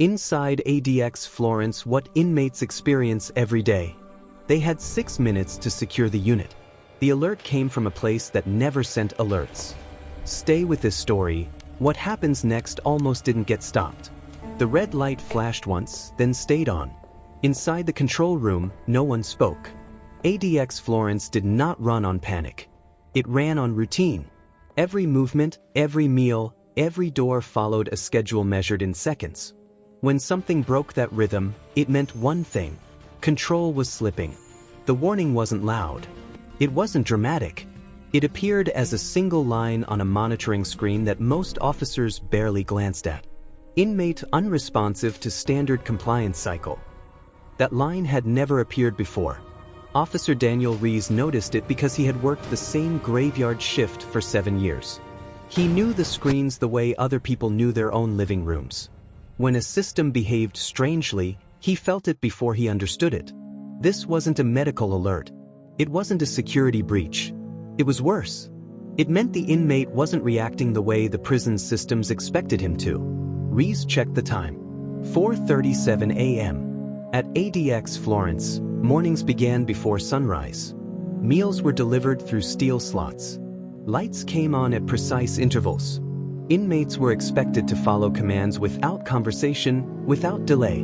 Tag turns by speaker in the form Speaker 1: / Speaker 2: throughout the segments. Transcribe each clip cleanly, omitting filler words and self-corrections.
Speaker 1: Inside ADX Florence, what inmates experience every day. They had 6 minutes to secure the unit. The alert came from a place that never sent alerts. Stay with this story. What happens next almost didn't get stopped. The red light flashed once, then stayed on. Inside the control room, no one spoke. ADX Florence did not run on panic. It ran on routine. Every movement, every meal, every door followed a schedule measured in seconds. When something broke that rhythm, it meant one thing: control was slipping. The warning wasn't loud. It wasn't dramatic. It appeared as a single line on a monitoring screen that most officers barely glanced at. Inmate unresponsive to standard compliance cycle. That line had never appeared before. Officer Daniel Rees noticed it because he had worked the same graveyard shift for 7 years. He knew the screens the way other people knew their own living rooms. When a system behaved strangely, he felt it before he understood it. This wasn't a medical alert. It wasn't a security breach. It was worse. It meant the inmate wasn't reacting the way the prison systems expected him to. Rees checked the time. 4:37 a.m. At ADX Florence, mornings began before sunrise. Meals were delivered through steel slots. Lights came on at precise intervals. Inmates were expected to follow commands without conversation, without delay.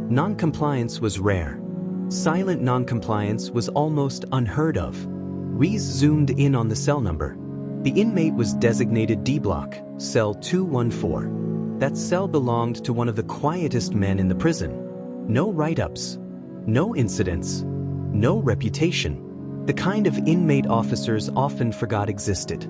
Speaker 1: Non-compliance was rare. Silent non-compliance was almost unheard of. Rees zoomed in on the cell number. The inmate was designated D Block, cell 214. That cell belonged to one of the quietest men in the prison. No write-ups, no incidents, no reputation. The kind of inmate officers often forgot existed.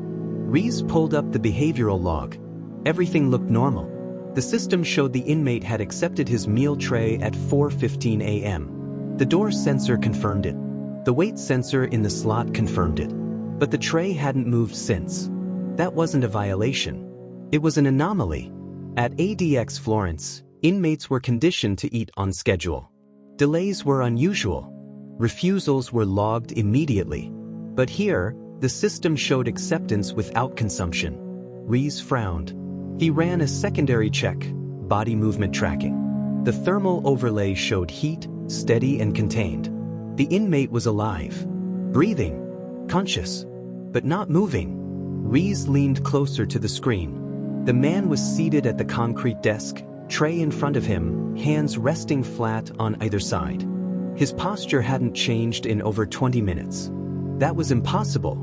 Speaker 1: Rees pulled up the behavioral log. Everything looked normal. The system showed the inmate had accepted his meal tray at 4:15 a.m. The door sensor confirmed it. The weight sensor in the slot confirmed it. But the tray hadn't moved since. That wasn't a violation. It was an anomaly. At ADX Florence, inmates were conditioned to eat on schedule. Delays were unusual. Refusals were logged immediately. But here, the system showed acceptance without consumption. Rees frowned. He ran a secondary check, body movement tracking. The thermal overlay showed heat, steady and contained. The inmate was alive, breathing, conscious, but not moving. Rees leaned closer to the screen. The man was seated at the concrete desk, tray in front of him, hands resting flat on either side. His posture hadn't changed in over 20 minutes. That was impossible.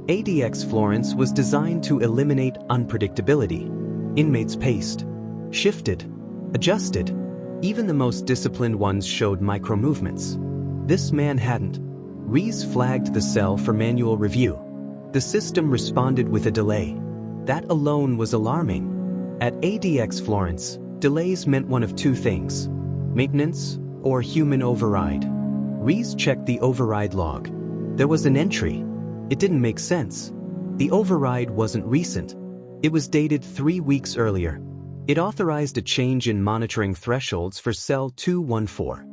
Speaker 1: ADX Florence was designed to eliminate unpredictability. Inmates paced, shifted, adjusted. Even the most disciplined ones showed micro-movements. This man hadn't. Rees flagged the cell for manual review. The system responded with a delay. That alone was alarming. At ADX Florence, delays meant one of two things: maintenance or human override. Rees checked the override log. There was an entry. It didn't make sense. The override wasn't recent. It was dated 3 weeks earlier. It authorized a change in monitoring thresholds for cell 214.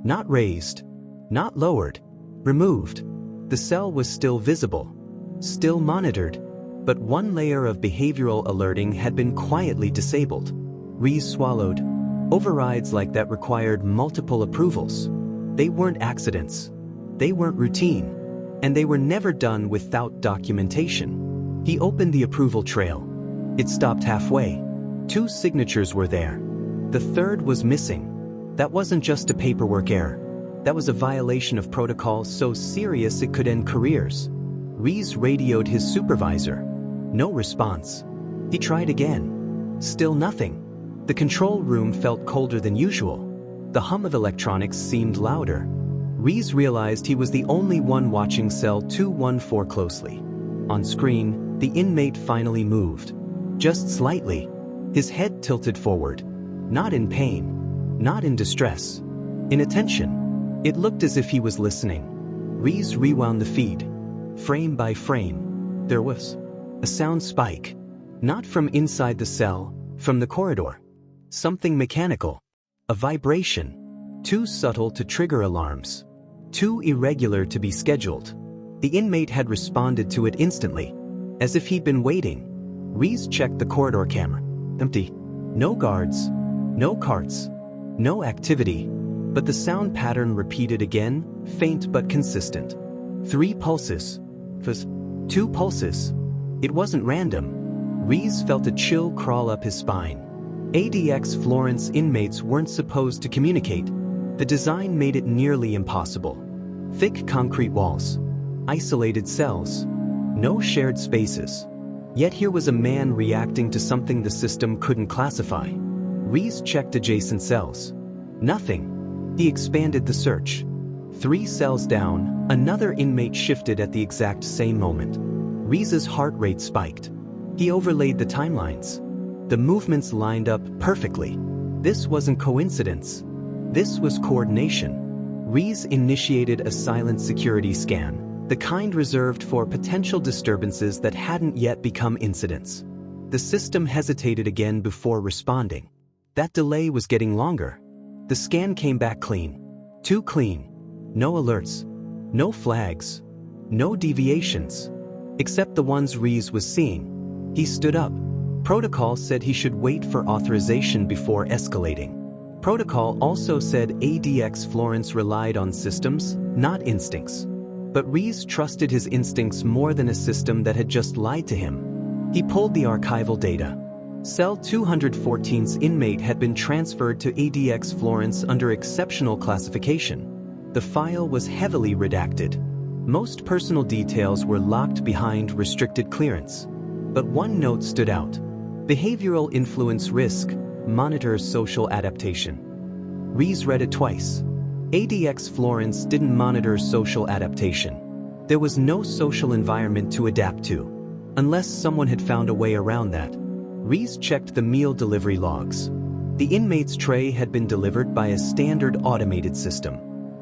Speaker 1: Not raised, not lowered, removed. The cell was still visible, still monitored, but one layer of behavioral alerting had been quietly disabled. Rees swallowed. Overrides like that required multiple approvals. They weren't accidents. They weren't routine. And they were never done without documentation. He opened the approval trail. It stopped halfway. 2 signatures were there. The third was missing. That wasn't just a paperwork error. That was a violation of protocol so serious it could end careers. Rees radioed his supervisor. No response. He tried again. Still nothing. The control room felt colder than usual. The hum of electronics seemed louder. Rees realized he was the only one watching cell 214 closely. On screen, the inmate finally moved. Just slightly. His head tilted forward. Not in pain. Not in distress. In attention. It looked as if he was listening. Rees rewound the feed. Frame by frame. There was a sound spike. Not from inside the cell, from the corridor. Something mechanical. A vibration. Too subtle to trigger alarms. Too irregular to be scheduled. The inmate had responded to it instantly. As if he'd been waiting. Rees checked the corridor camera. Empty. No guards. No carts. No activity, but the sound pattern repeated again, faint but consistent. 3 pulses. 2 pulses. It wasn't random. Rees felt a chill crawl up his spine. ADX Florence inmates weren't supposed to communicate. The design made it nearly impossible. Thick concrete walls. Isolated cells. No shared spaces. Yet here was a man reacting to something the system couldn't classify. Rees checked adjacent cells. Nothing. He expanded the search. 3 cells down, another inmate shifted at the exact same moment. Rees's heart rate spiked. He overlaid the timelines. The movements lined up perfectly. This wasn't coincidence. This was coordination. Rees initiated a silent security scan, the kind reserved for potential disturbances that hadn't yet become incidents. The system hesitated again before responding. That delay was getting longer. The scan came back clean. Too clean. No alerts. No flags. No deviations. Except the ones Rees was seeing. He stood up. Protocol said he should wait for authorization before escalating. Protocol also said ADX Florence relied on systems, not instincts. But Rees trusted his instincts more than a system that had just lied to him. He pulled the archival data. Cell 214's inmate had been transferred to ADX Florence under exceptional classification. The file was heavily redacted. Most personal details were locked behind restricted clearance. But one note stood out. Behavioral influence risk, monitors social adaptation. Rees read it twice. ADX Florence didn't monitor social adaptation. There was no social environment to adapt to. Unless someone had found a way around that. Rees checked the meal delivery logs. The inmate's tray had been delivered by a standard automated system.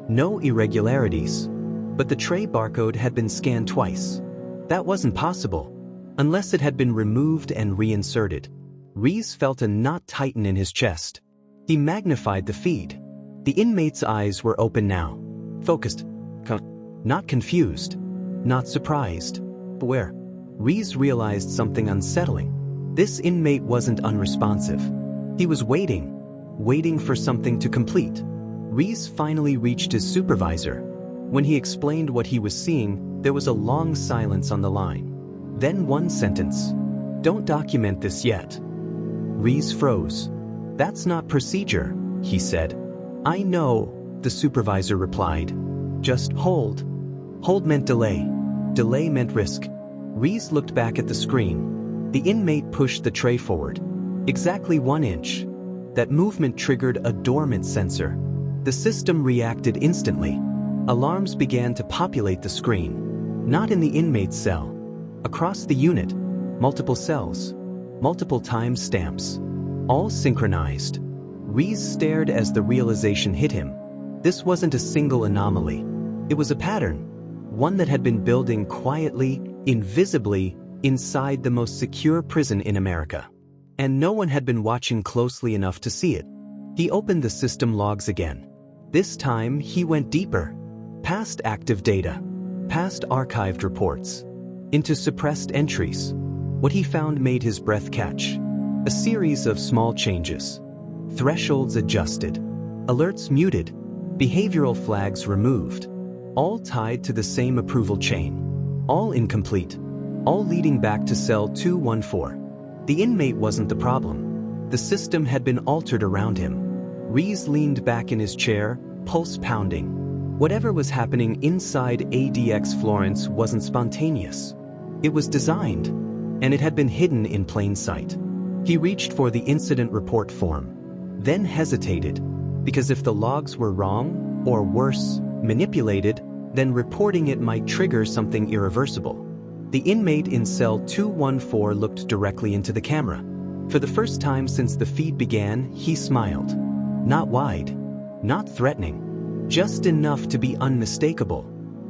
Speaker 1: No irregularities. But the tray barcode had been scanned twice. That wasn't possible. Unless it had been removed and reinserted. Rees felt a knot tighten in his chest. He magnified the feed. The inmate's eyes were open now. Focused. Not confused. Not surprised. Aware. Rees realized something unsettling. This inmate wasn't unresponsive. He was waiting. Waiting for something to complete. Rees finally reached his supervisor. When he explained what he was seeing, there was a long silence on the line. Then one sentence. Don't document this yet. Rees froze. That's not procedure, he said. I know, the supervisor replied. Just hold. Hold meant delay. Delay meant risk. Rees looked back at the screen. The inmate pushed the tray forward. Exactly 1 inch. That movement triggered a dormant sensor. The system reacted instantly. Alarms began to populate the screen. Not in the inmate's cell. Across the unit. Multiple cells. Multiple timestamps. All synchronized. Rees stared as the realization hit him. This wasn't a single anomaly. It was a pattern. One that had been building quietly, invisibly, inside the most secure prison in America. And no one had been watching closely enough to see it. He opened the system logs again. This time, he went deeper. Past active data. Past archived reports. Into suppressed entries. What he found made his breath catch. A series of small changes. Thresholds adjusted. Alerts muted. Behavioral flags removed. All tied to the same approval chain. All incomplete. All leading back to cell 214. The inmate wasn't the problem. The system had been altered around him. Rees leaned back in his chair, pulse pounding. Whatever was happening inside ADX Florence wasn't spontaneous. It was designed, and it had been hidden in plain sight. He reached for the incident report form, then hesitated, because if the logs were wrong, or worse, manipulated, then reporting it might trigger something irreversible. The inmate in cell 214 looked directly into the camera. For the first time since the feed began, he smiled. Not wide, not threatening, just enough to be unmistakable.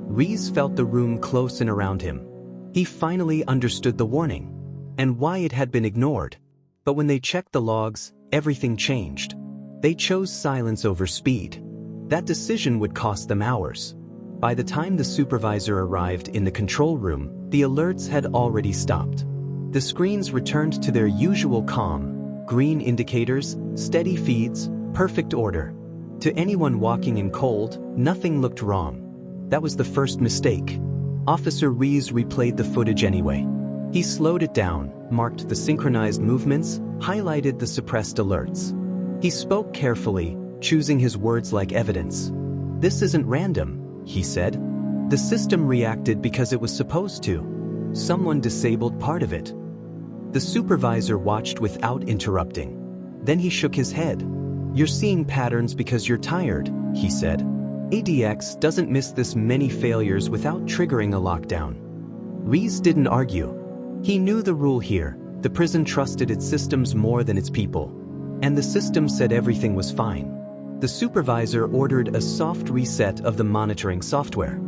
Speaker 1: Rees felt the room close in around him. He finally understood the warning, and why it had been ignored. But when they checked the logs, everything changed. They chose silence over speed. That decision would cost them hours. By the time the supervisor arrived in the control room, the alerts had already stopped. The screens returned to their usual calm, green indicators, steady feeds, Perfect order. To anyone walking in cold, nothing looked wrong. That was the first mistake. Officer Rees replayed the footage anyway. He slowed it down, marked the synchronized movements, highlighted the suppressed alerts. He spoke carefully, choosing his words like evidence. "This isn't random," he said. "The system reacted because it was supposed to. Someone disabled part of it." The supervisor watched without interrupting. Then he shook his head. "You're seeing patterns because you're tired," he said. "ADX doesn't miss this many failures without triggering a lockdown." Rees didn't argue. He knew the rule here. The prison trusted its systems more than its people. And the system said everything was fine. The supervisor ordered a soft reset of the monitoring software.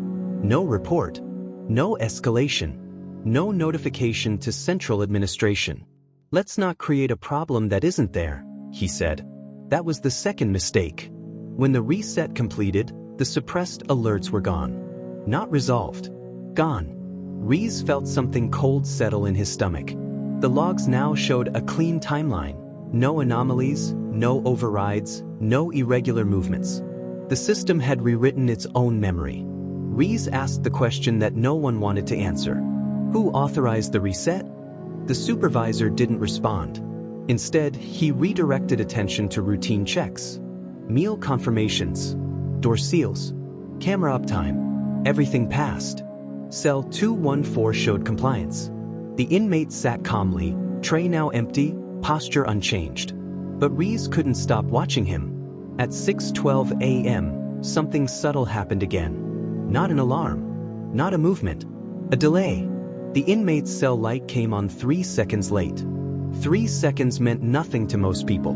Speaker 1: No report. No escalation. No notification to central administration. "Let's not create a problem that isn't there," he said. That was the second mistake. When the reset completed, the suppressed alerts were gone. Not resolved. Gone. Rees felt something cold settle in his stomach. The logs now showed a clean timeline. No anomalies, no overrides, no irregular movements. The system had rewritten its own memory. Rees asked the question that no one wanted to answer. Who authorized the reset? The supervisor didn't respond. Instead, he redirected attention to routine checks. Meal confirmations. Door seals. Camera uptime. Everything passed. Cell 214 showed compliance. The inmate sat calmly, tray now empty, posture unchanged. But Rees couldn't stop watching him. At 6:12 a.m., something subtle happened again. Not an alarm. Not a movement. A delay. The inmate's cell light came on 3 seconds late. 3 seconds meant nothing to most people.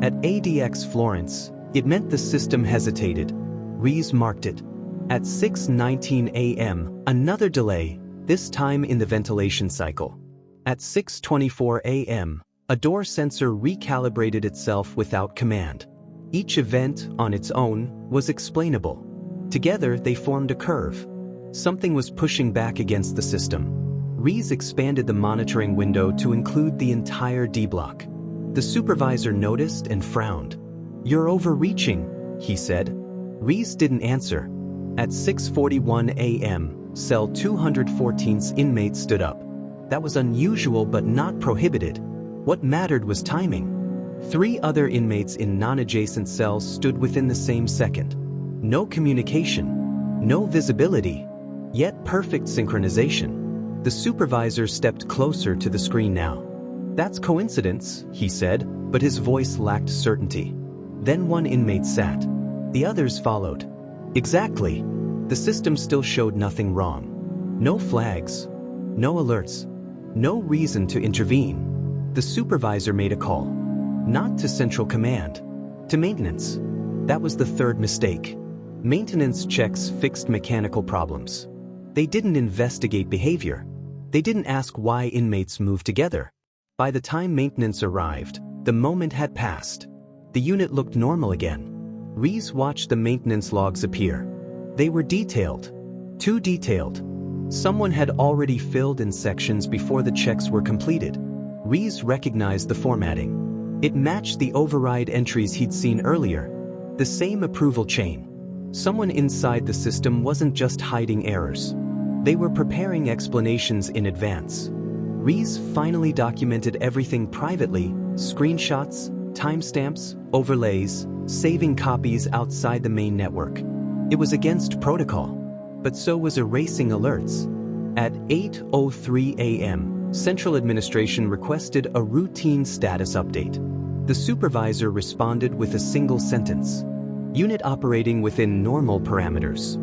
Speaker 1: At ADX Florence, it meant the system hesitated. Rees marked it. At 6:19 a.m., another delay, this time in the ventilation cycle. At 6:24 a.m., a door sensor recalibrated itself without command. Each event, on its own, was explainable. Together, they formed a curve. Something was pushing back against the system. Rees expanded the monitoring window to include the entire D block. The supervisor noticed and frowned. "You're overreaching," he said. Rees didn't answer. At 6:41 a.m., cell 214's inmate stood up. That was unusual but not prohibited. What mattered was timing. 3 other inmates in non-adjacent cells stood within the same second. No communication. No visibility. Yet perfect synchronization. The supervisor stepped closer to the screen now. "That's coincidence," he said, but his voice lacked certainty. Then one inmate sat. The others followed. Exactly. The system still showed nothing wrong. No flags. No alerts. No reason to intervene. The supervisor made a call. Not to central command. To maintenance. That was the third mistake. Maintenance checks fixed mechanical problems. They didn't investigate behavior. They didn't ask why inmates moved together. By the time maintenance arrived, the moment had passed. The unit looked normal again. Rees watched the maintenance logs appear. They were detailed. Too detailed. Someone had already filled in sections before the checks were completed. Rees recognized the formatting. It matched the override entries he'd seen earlier. The same approval chain. Someone inside the system wasn't just hiding errors. They were preparing explanations in advance. Rees finally documented everything privately: screenshots, timestamps, overlays, saving copies outside the main network. It was against protocol, but so was erasing alerts. At 8:03 a.m., Central Administration requested a routine status update. The supervisor responded with a single sentence. Unit operating within normal parameters.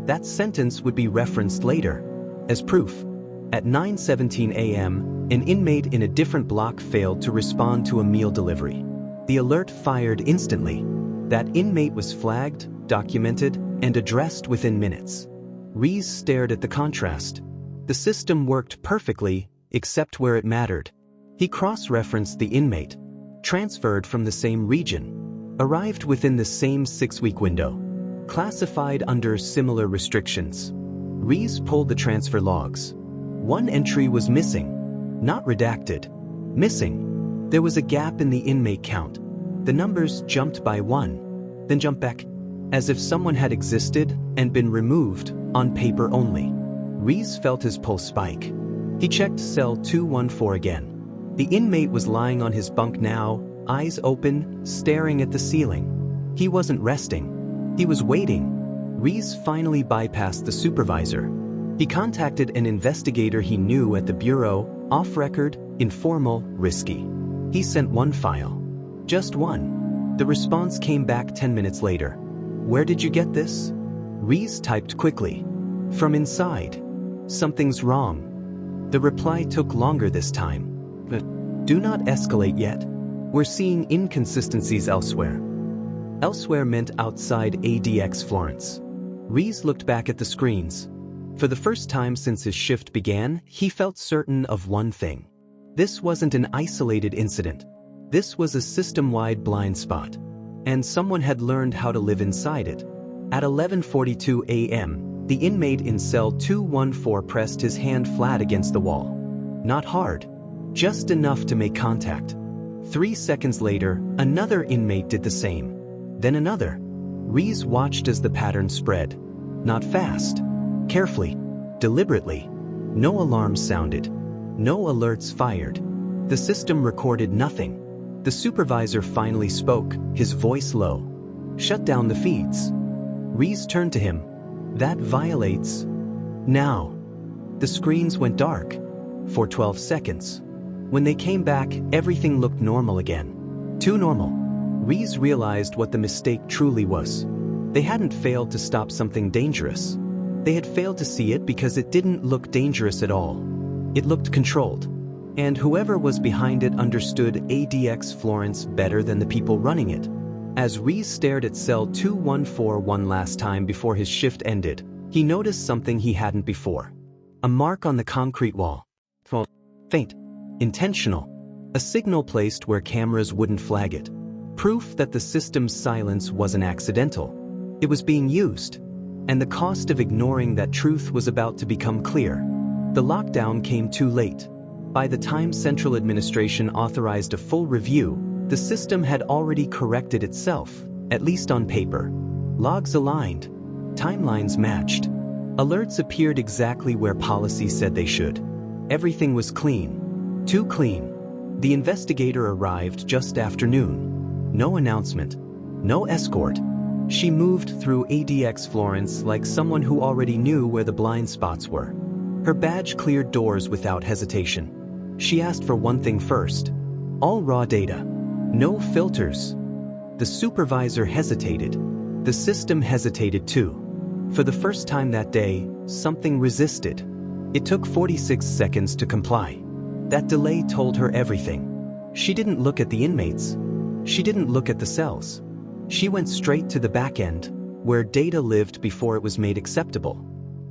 Speaker 1: That sentence would be referenced later as proof. At 9:17 a.m., an inmate in a different block failed to respond to a meal delivery. The alert fired instantly. That inmate was flagged, documented, and addressed within minutes. Rees stared at the contrast. The system worked perfectly, except where it mattered. He cross-referenced the inmate. Transferred from the same region. Arrived within the same 6-week window. Classified under similar restrictions. Rees pulled the transfer logs. One entry was missing. Not redacted. Missing. There was a gap in the inmate count. The numbers jumped by 1, then jumped back, as if someone had existed and been removed, on paper only. Rees felt his pulse spike. He checked cell 214 again. The inmate was lying on his bunk now, eyes open, staring at the ceiling. He wasn't resting. He was waiting. Rees finally bypassed the supervisor. He contacted an investigator he knew at the bureau, off-record, informal, risky. He sent one file. Just one. The response came back 10 minutes later. "Where did you get this?" Rees typed quickly. "From inside. Something's wrong." The reply took longer this time. "Do not escalate yet. We're seeing inconsistencies elsewhere." Elsewhere meant outside ADX Florence. Rees looked back at the screens. For the first time since his shift began, he felt certain of one thing. This wasn't an isolated incident. This was a system-wide blind spot. And someone had learned how to live inside it. At 11:42 a.m., the inmate in cell 214 pressed his hand flat against the wall. Not hard. Just enough to make contact. 3 seconds later, another inmate did the same. Then another. Rees watched as the pattern spread. Not fast. Carefully. Deliberately. No alarms sounded. No alerts fired. The system recorded nothing. The supervisor finally spoke, his voice low. "Shut down the feeds." Rees turned to him. "That violates." Now. The screens went dark. For 12 seconds. When they came back, everything looked normal again. Too normal. Rees realized what the mistake truly was. They hadn't failed to stop something dangerous. They had failed to see it because it didn't look dangerous at all. It looked controlled. And whoever was behind it understood ADX Florence better than the people running it. As Rees stared at cell 214 one last time before his shift ended, he noticed something he hadn't before. A mark on the concrete wall. Faint. Intentional. A signal placed where cameras wouldn't flag it. Proof that the system's silence wasn't accidental. It was being used. And the cost of ignoring that truth was about to become clear. The lockdown came too late. By the time Central Administration authorized a full review, the system had already corrected itself, at least on paper. Logs aligned. Timelines matched. Alerts appeared exactly where policy said they should. Everything was clean. Too clean. The investigator arrived just after noon. No announcement. No escort. She moved through ADX Florence like someone who already knew where the blind spots were. Her badge cleared doors without hesitation. She asked for one thing first. All raw data. No filters. The supervisor hesitated. The system hesitated too. For the first time that day, something resisted. It took 46 seconds to comply. That delay told her everything. She didn't look at the inmates. She didn't look at the cells. She went straight to the back end, where data lived before it was made acceptable.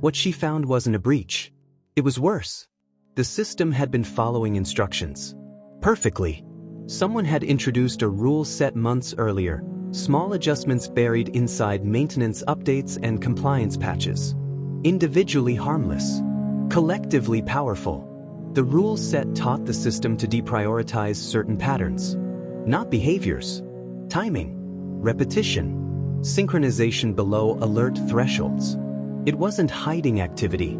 Speaker 1: What she found wasn't a breach. It was worse. The system had been following instructions. Perfectly. Someone had introduced a rule set months earlier, small adjustments buried inside maintenance updates and compliance patches. Individually harmless. Collectively powerful. The rule set taught the system to deprioritize certain patterns. Not behaviors. Timing. Repetition. Synchronization below alert thresholds. It wasn't hiding activity.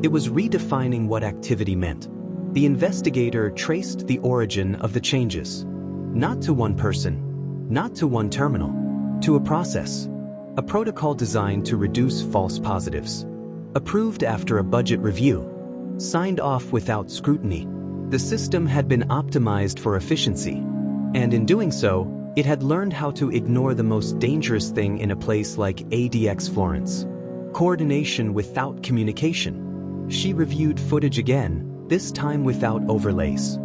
Speaker 1: It was redefining what activity meant. The investigator traced the origin of the changes. Not to one person. Not to one terminal. To a process. A protocol designed to reduce false positives. Approved after a budget review. Signed off without scrutiny. The system had been optimized for efficiency. And in doing so, it had learned how to ignore the most dangerous thing in a place like ADX Florence. Coordination without communication. She reviewed footage again, this time without overlays.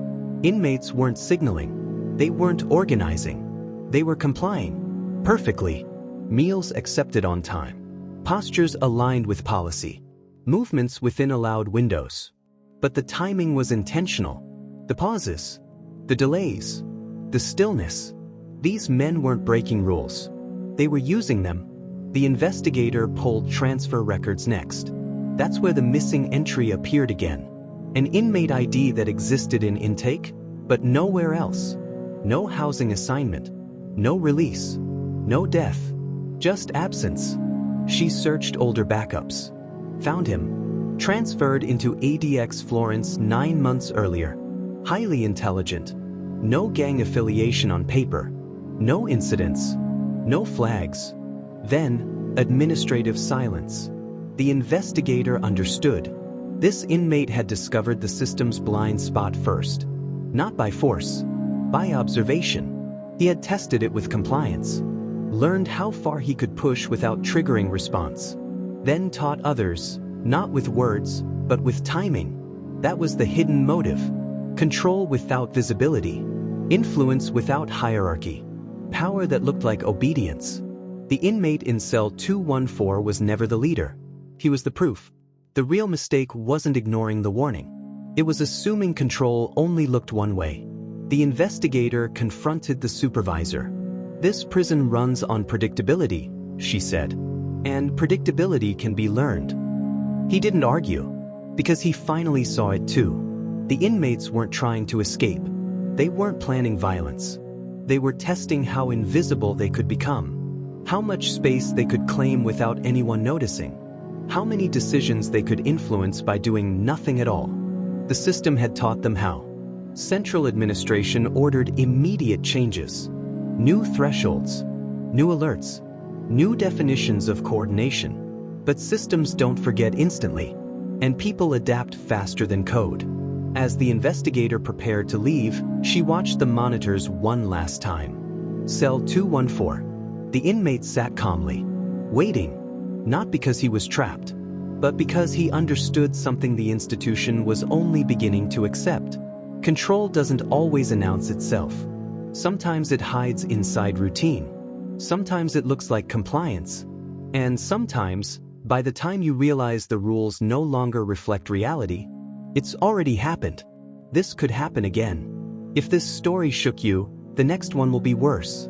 Speaker 1: Inmates weren't signaling. They weren't organizing. They were complying. Perfectly. Meals accepted on time. Postures aligned with policy. Movements within allowed windows. But the timing was intentional. The pauses. The delays. The stillness. These men weren't breaking rules. They were using them. The investigator pulled transfer records next. That's where the missing entry appeared again. An inmate ID that existed in intake, but nowhere else. No housing assignment. No release. No death. Just absence. She searched older backups. Found him. Transferred into ADX Florence 9 months earlier. Highly intelligent. No gang affiliation on paper. No incidents. No flags. Then, administrative silence. The investigator understood. This inmate had discovered the system's blind spot first. Not by force. By observation. He had tested it with compliance. Learned how far he could push without triggering response. Then taught others, not with words, but with timing. That was the hidden motive. Control without visibility. Influence without hierarchy. Power that looked like obedience. The inmate in cell 214 was never the leader. He was the proof. The real mistake wasn't ignoring the warning. It was assuming control only looked one way. The investigator confronted the supervisor. This prison runs on predictability, she said. And predictability can be learned. He didn't argue, because he finally saw it too. The inmates weren't trying to escape. They weren't planning violence. They were testing how invisible they could become. How much space they could claim without anyone noticing. How many decisions they could influence by doing nothing at all. The system had taught them how. Central administration ordered immediate changes. New thresholds. New alerts. New definitions of coordination. But systems don't forget instantly. And people adapt faster than code. As the investigator prepared to leave, she watched the monitors one last time. Cell 214. The inmate sat calmly, waiting. Not because he was trapped, but because he understood something the institution was only beginning to accept. Control doesn't always announce itself. Sometimes it hides inside routine. Sometimes it looks like compliance. And sometimes, by the time you realize the rules no longer reflect reality, it's already happened. This could happen again. If this story shook you, the next one will be worse.